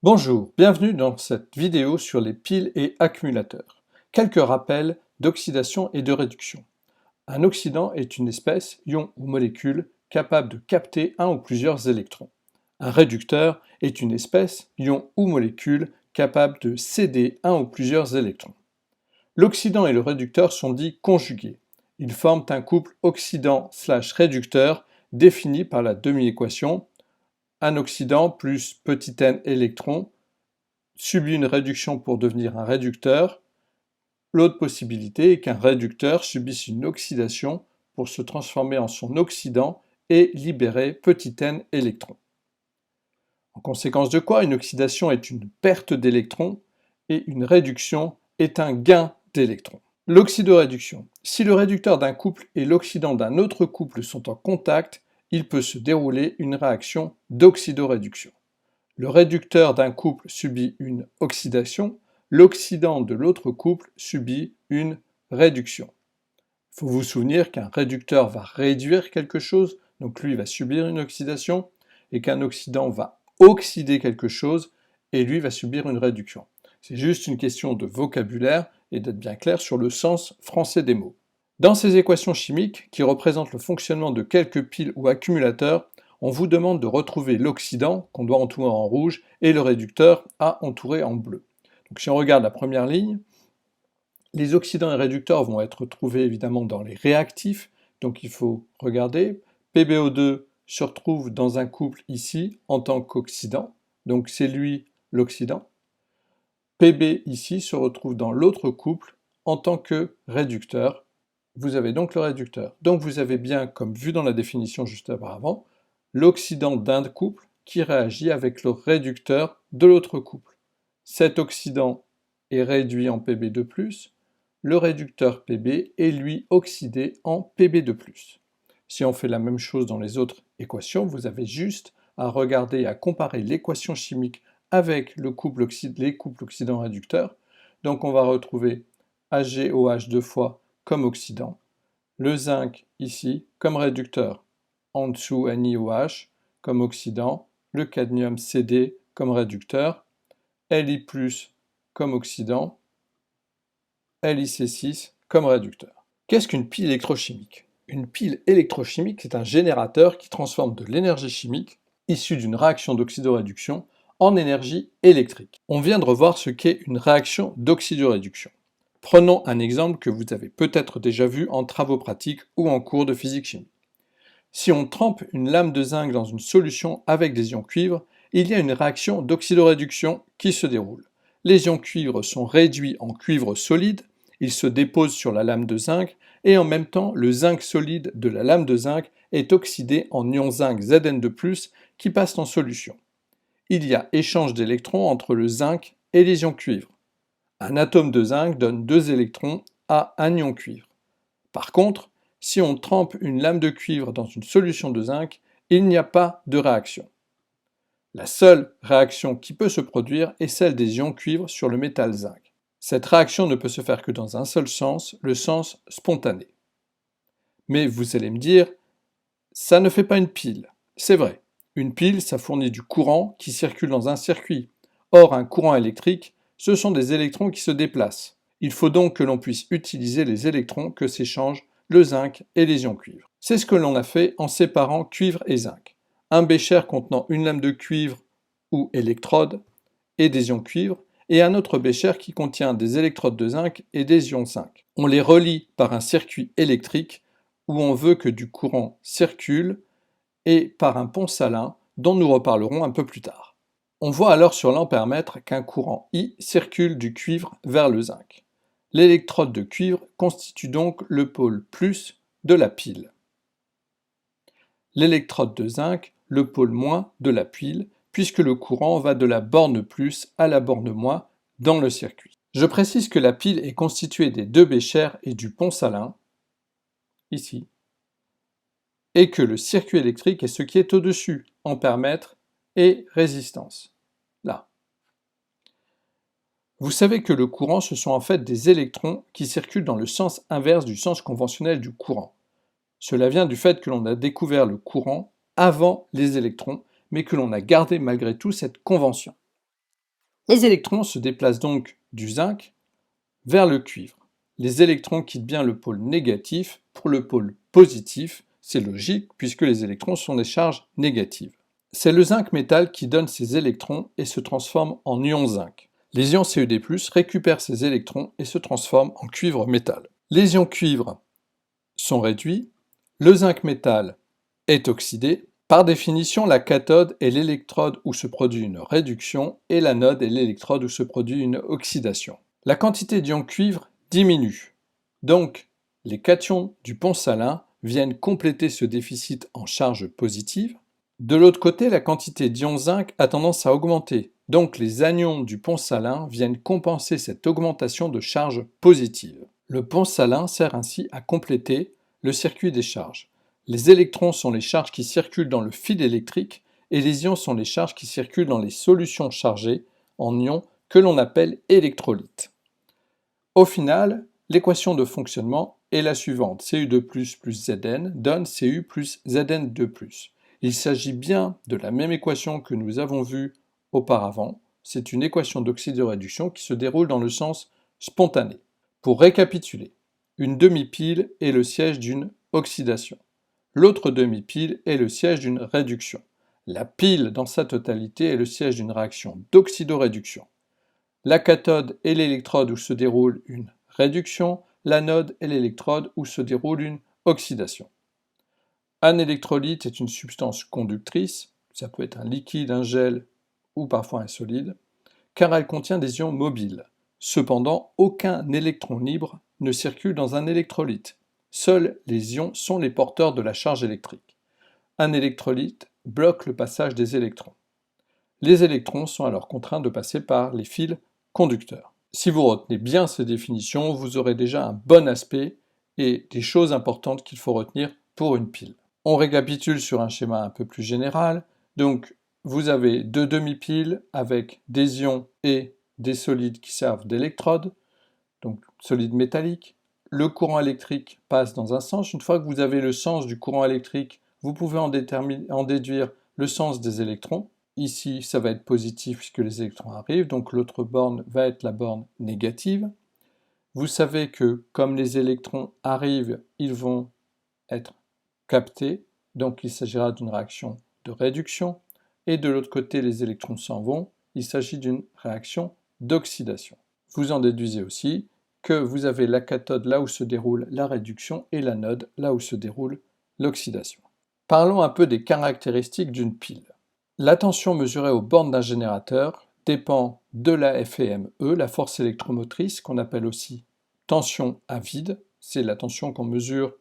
Bonjour, bienvenue dans cette vidéo sur les piles et accumulateurs. Quelques rappels d'oxydation et de réduction. Un oxydant est une espèce, ion ou molécule, capable de capter un ou plusieurs électrons. Un réducteur est une espèce, ion ou molécule, capable de céder un ou plusieurs électrons. L'oxydant et le réducteur sont dits conjugués. Ils forment un couple oxydant/réducteur défini par la demi-équation un oxydant plus petit n électrons subit une réduction pour devenir un réducteur. L'autre possibilité est qu'un réducteur subisse une oxydation pour se transformer en son oxydant et libérer petit n électrons. En conséquence de quoi, une oxydation est une perte d'électrons et une réduction est un gain d'électrons. L'oxydoréduction. Si le réducteur d'un couple et l'oxydant d'un autre couple sont en contact, il peut se dérouler une réaction d'oxydoréduction. Le réducteur d'un couple subit une oxydation, l'oxydant de l'autre couple subit une réduction. Il faut vous souvenir qu'un réducteur va réduire quelque chose, donc lui va subir une oxydation, et qu'un oxydant va oxyder quelque chose, et lui va subir une réduction. C'est juste une question de vocabulaire et d'être bien clair sur le sens français des mots. Dans ces équations chimiques, qui représentent le fonctionnement de quelques piles ou accumulateurs, on vous demande de retrouver l'oxydant, qu'on doit entourer en rouge, et le réducteur à entourer en bleu. Donc si on regarde la première ligne, les oxydants et réducteurs vont être trouvés évidemment dans les réactifs, donc il faut regarder. PbO2 se retrouve dans un couple ici en tant qu'oxydant, donc c'est lui l'oxydant. Pb ici se retrouve dans l'autre couple en tant que réducteur. Vous avez donc le réducteur. Donc vous avez bien, comme vu dans la définition juste auparavant, l'oxydant d'un couple qui réagit avec le réducteur de l'autre couple. Cet oxydant est réduit en Pb2+, le réducteur Pb est lui oxydé en Pb2+. Si on fait la même chose dans les autres équations, vous avez juste à regarder et à comparer l'équation chimique avec les couples oxydant-réducteur. Donc on va retrouver AgOH deux fois comme oxydant, le zinc ici comme réducteur, en dessous NiOH comme oxydant, le cadmium Cd comme réducteur, Li+, comme oxydant, LiC6 comme réducteur. Qu'est-ce qu'une pile électrochimique? Une pile électrochimique, c'est un générateur qui transforme de l'énergie chimique, issue d'une réaction d'oxydoréduction, en énergie électrique. On vient de revoir ce qu'est une réaction d'oxydoréduction. Prenons un exemple que vous avez peut-être déjà vu en travaux pratiques ou en cours de physique-chimie. Si on trempe une lame de zinc dans une solution avec des ions cuivre, il y a une réaction d'oxydoréduction qui se déroule. Les ions cuivre sont réduits en cuivre solide, ils se déposent sur la lame de zinc et en même temps le zinc solide de la lame de zinc est oxydé en ion zinc Zn2+, qui passe en solution. Il y a échange d'électrons entre le zinc et les ions cuivre. Un atome de zinc donne 2 électrons à un ion cuivre. Par contre, si on trempe une lame de cuivre dans une solution de zinc, il n'y a pas de réaction. La seule réaction qui peut se produire est celle des ions cuivre sur le métal zinc. Cette réaction ne peut se faire que dans un seul sens, le sens spontané. Mais vous allez me dire, ça ne fait pas une pile. C'est vrai, une pile, ça fournit du courant qui circule dans un circuit. Or, un courant électrique, ce sont des électrons qui se déplacent. Il faut donc que l'on puisse utiliser les électrons que s'échangent le zinc et les ions cuivre. C'est ce que l'on a fait en séparant cuivre et zinc. Un bécher contenant une lame de cuivre ou électrode et des ions cuivre, et un autre bécher qui contient des électrodes de zinc et des ions zinc. On les relie par un circuit électrique où on veut que du courant circule et par un pont salin dont nous reparlerons un peu plus tard. On voit alors sur l'ampèremètre qu'un courant I circule du cuivre vers le zinc. L'électrode de cuivre constitue donc le pôle plus de la pile. L'électrode de zinc, le pôle moins de la pile, puisque le courant va de la borne plus à la borne moins dans le circuit. Je précise que la pile est constituée des deux béchers et du pont salin, ici, et que le circuit électrique est ce qui est au-dessus, ampèremètre et résistance, là. Vous savez que le courant, ce sont en fait des électrons qui circulent dans le sens inverse du sens conventionnel du courant. Cela vient du fait que l'on a découvert le courant avant les électrons, mais que l'on a gardé malgré tout cette convention. Les électrons se déplacent donc du zinc vers le cuivre. Les électrons quittent bien le pôle négatif pour le pôle positif. C'est logique puisque les électrons sont des charges négatives. C'est le zinc métal qui donne ces électrons et se transforme en ion zinc. Les ions CeD+, récupèrent ces électrons et se transforment en cuivre métal. Les ions cuivre sont réduits, le zinc métal est oxydé. Par définition, la cathode est l'électrode où se produit une réduction et l'anode est l'électrode où se produit une oxydation. La quantité d'ion cuivre diminue. Donc, les cations du pont salin viennent compléter ce déficit en charge positive. De l'autre côté, la quantité d'ion zinc a tendance à augmenter. Donc, les anions du pont salin viennent compenser cette augmentation de charge positive. Le pont salin sert ainsi à compléter le circuit des charges. Les électrons sont les charges qui circulent dans le fil électrique et les ions sont les charges qui circulent dans les solutions chargées en ions que l'on appelle électrolytes. Au final, l'équation de fonctionnement est la suivante. Cu2 plus Zn donne Cu plus Zn2+. Il s'agit bien de la même équation que nous avons vue auparavant. C'est une équation d'oxydoréduction qui se déroule dans le sens spontané. Pour récapituler, une demi-pile est le siège d'une oxydation. L'autre demi-pile est le siège d'une réduction. La pile dans sa totalité est le siège d'une réaction d'oxydoréduction. La cathode est l'électrode où se déroule une réduction, l'anode est l'électrode où se déroule une oxydation. Un électrolyte est une substance conductrice, ça peut être un liquide, un gel ou parfois un solide, car elle contient des ions mobiles. Cependant, aucun électron libre ne circule dans un électrolyte. Seuls les ions sont les porteurs de la charge électrique. Un électrolyte bloque le passage des électrons. Les électrons sont alors contraints de passer par les fils conducteurs. Si vous retenez bien ces définitions, vous aurez déjà un bon aspect et des choses importantes qu'il faut retenir pour une pile. On récapitule sur un schéma un peu plus général. Donc, vous avez deux demi-piles avec des ions et des solides qui servent d'électrodes, donc solides métalliques. Le courant électrique passe dans un sens. Une fois que vous avez le sens du courant électrique, vous pouvez en déduire le sens des électrons. Ici, ça va être positif puisque les électrons arrivent, donc l'autre borne va être la borne négative. Vous savez que comme les électrons arrivent, ils vont être captés, donc il s'agira d'une réaction de réduction. Et de l'autre côté, les électrons s'en vont, il s'agit d'une réaction d'oxydation. Vous en déduisez aussi que vous avez la cathode là où se déroule la réduction et l'anode là où se déroule l'oxydation. Parlons un peu des caractéristiques d'une pile. La tension mesurée aux bornes d'un générateur dépend de la FEME, la force électromotrice, qu'on appelle aussi tension à vide. C'est la tension qu'on mesure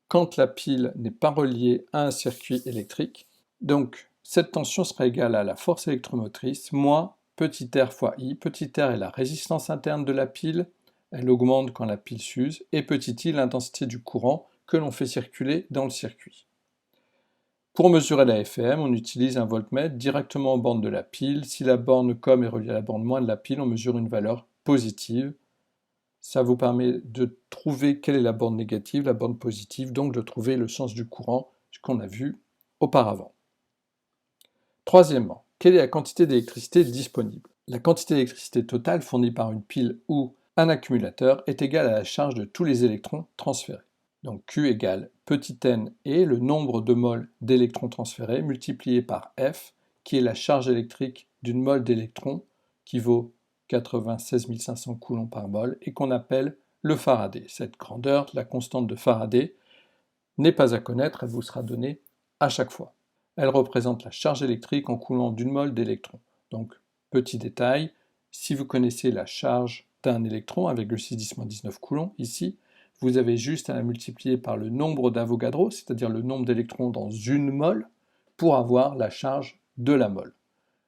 quand la pile n'est pas reliée à un circuit électrique. Donc, cette tension sera égale à la force électromotrice moins petit r fois I. Petit r est la résistance interne de la pile, elle augmente quand la pile s'use, et petit i l'intensité du courant que l'on fait circuler dans le circuit. Pour mesurer la FEM, on utilise un voltmètre directement aux bornes de la pile. Si la borne COM est reliée à la borne moins de la pile, on mesure une valeur positive. Ça vous permet de trouver quelle est la borne négative, la borne positive, donc de trouver le sens du courant, ce qu'on a vu auparavant. Troisièmement, quelle est la quantité d'électricité disponible? La quantité d'électricité totale fournie par une pile ou un accumulateur est égale à la charge de tous les électrons transférés. Donc Q égale petit n et le nombre de moles d'électrons transférés multiplié par F, qui est la charge électrique d'une mole d'électrons, qui vaut 96 500 coulombs par mol, et qu'on appelle le Faraday. Cette grandeur, la constante de Faraday, n'est pas à connaître, elle vous sera donnée à chaque fois. Elle représente la charge électrique en coulant d'une mole d'électrons. Donc, petit détail, si vous connaissez la charge d'un électron, 1,6-19 coulombs, ici, vous avez juste à la multiplier par le nombre d'Avogadro, c'est-à-dire le nombre d'électrons dans une mole, pour avoir la charge de la mole.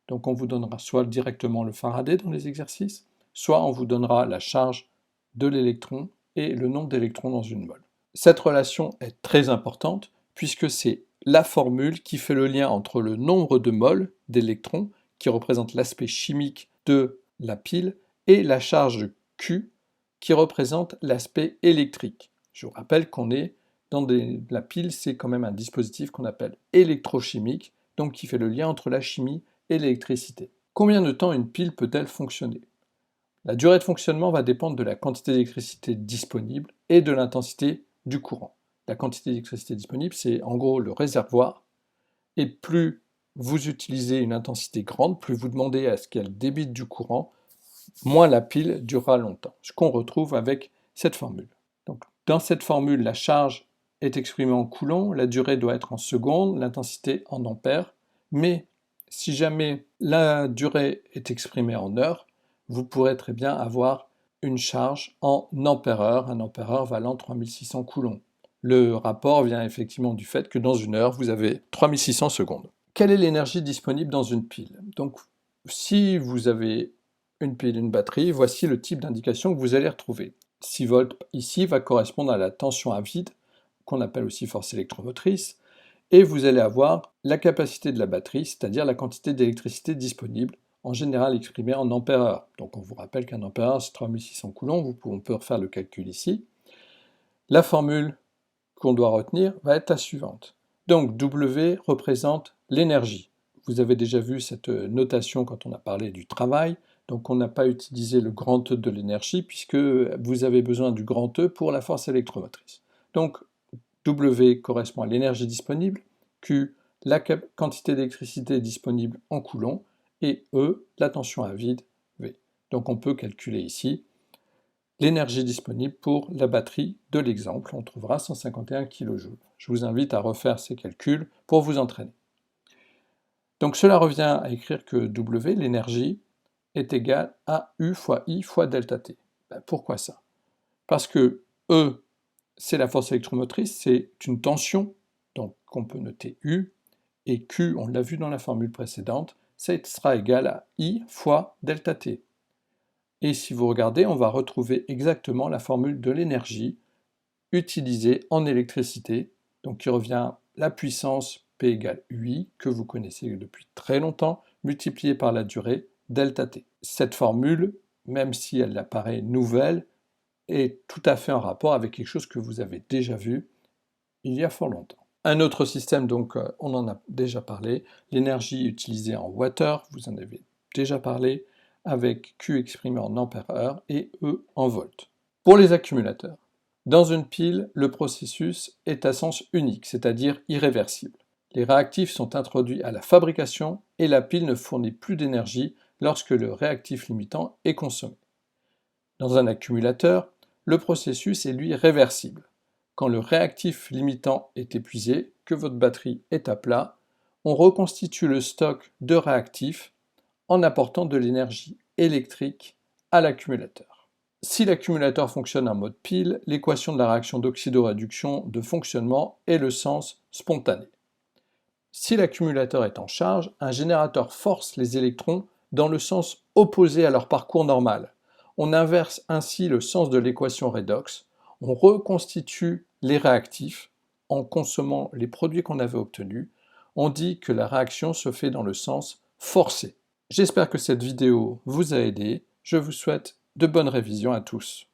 Donc on vous donnera soit directement le Faraday dans les exercices, soit on vous donnera la charge de l'électron et le nombre d'électrons dans une mole. Cette relation est très importante puisque c'est la formule qui fait le lien entre le nombre de moles d'électrons, qui représente l'aspect chimique de la pile, et la charge Q, qui représente l'aspect électrique. Je vous rappelle qu'on est dans la pile, c'est quand même un dispositif qu'on appelle électrochimique, donc qui fait le lien entre la chimie et l'électricité. Combien de temps une pile peut-elle fonctionner? La durée de fonctionnement va dépendre de la quantité d'électricité disponible et de l'intensité du courant. La quantité d'électricité disponible, c'est en gros le réservoir, et plus vous utilisez une intensité grande, plus vous demandez à ce qu'elle débite du courant, moins la pile durera longtemps, ce qu'on retrouve avec cette formule. Donc, dans cette formule, la charge est exprimée en coulombs, la durée doit être en secondes, l'intensité en ampères, mais si jamais la durée est exprimée en heures, vous pourrez très bien avoir une charge en ampères-heure, un ampère-heure valant 3600 coulombs. Le rapport vient effectivement du fait que dans une heure, vous avez 3600 secondes. Quelle est l'énergie disponible dans une pile? Donc, si vous avez une pile, une batterie, voici le type d'indication que vous allez retrouver. 6 volts ici va correspondre à la tension à vide, qu'on appelle aussi force électromotrice, et vous allez avoir la capacité de la batterie, c'est-à-dire la quantité d'électricité disponible, en général exprimée en ampères-heure. Donc on vous rappelle qu'un ampère-heure c'est 3600 coulombs, on peut refaire le calcul ici. La formule qu'on doit retenir va être la suivante. Donc W représente l'énergie. Vous avez déjà vu cette notation quand on a parlé du travail, donc on n'a pas utilisé le grand E de l'énergie puisque vous avez besoin du grand E pour la force électromotrice. Donc W correspond à l'énergie disponible, Q la quantité d'électricité disponible en coulombs et E la tension à vide V. Donc on peut calculer ici l'énergie disponible pour la batterie de l'exemple, on trouvera 151 kJ. Je vous invite à refaire ces calculs pour vous entraîner. Donc cela revient à écrire que W, l'énergie, est égale à U fois I fois delta T. Pourquoi ça? Parce que E, c'est la force électromotrice, c'est une tension, donc on peut noter U, et Q, on l'a vu dans la formule précédente, ça sera égal à I fois delta T. Et si vous regardez, on va retrouver exactement la formule de l'énergie utilisée en électricité, donc qui revient à la puissance P égale UI, que vous connaissez depuis très longtemps, multipliée par la durée delta T. Cette formule, même si elle apparaît nouvelle, est tout à fait en rapport avec quelque chose que vous avez déjà vu il y a fort longtemps. Un autre système, donc on en a déjà parlé, l'énergie utilisée en watts, vous en avez déjà parlé, avec Q exprimé en ampères-heure et E en volts. Pour les accumulateurs, dans une pile, le processus est à sens unique, c'est-à-dire irréversible. Les réactifs sont introduits à la fabrication et la pile ne fournit plus d'énergie lorsque le réactif limitant est consommé. Dans un accumulateur, le processus est lui réversible. Quand le réactif limitant est épuisé, que votre batterie est à plat, on reconstitue le stock de réactifs en apportant de l'énergie électrique à l'accumulateur. Si l'accumulateur fonctionne en mode pile, l'équation de la réaction d'oxydoréduction de fonctionnement est le sens spontané. Si l'accumulateur est en charge, un générateur force les électrons dans le sens opposé à leur parcours normal. On inverse ainsi le sens de l'équation redox, on reconstitue les réactifs en consommant les produits qu'on avait obtenus, on dit que la réaction se fait dans le sens forcé. J'espère que cette vidéo vous a aidé, je vous souhaite de bonnes révisions à tous.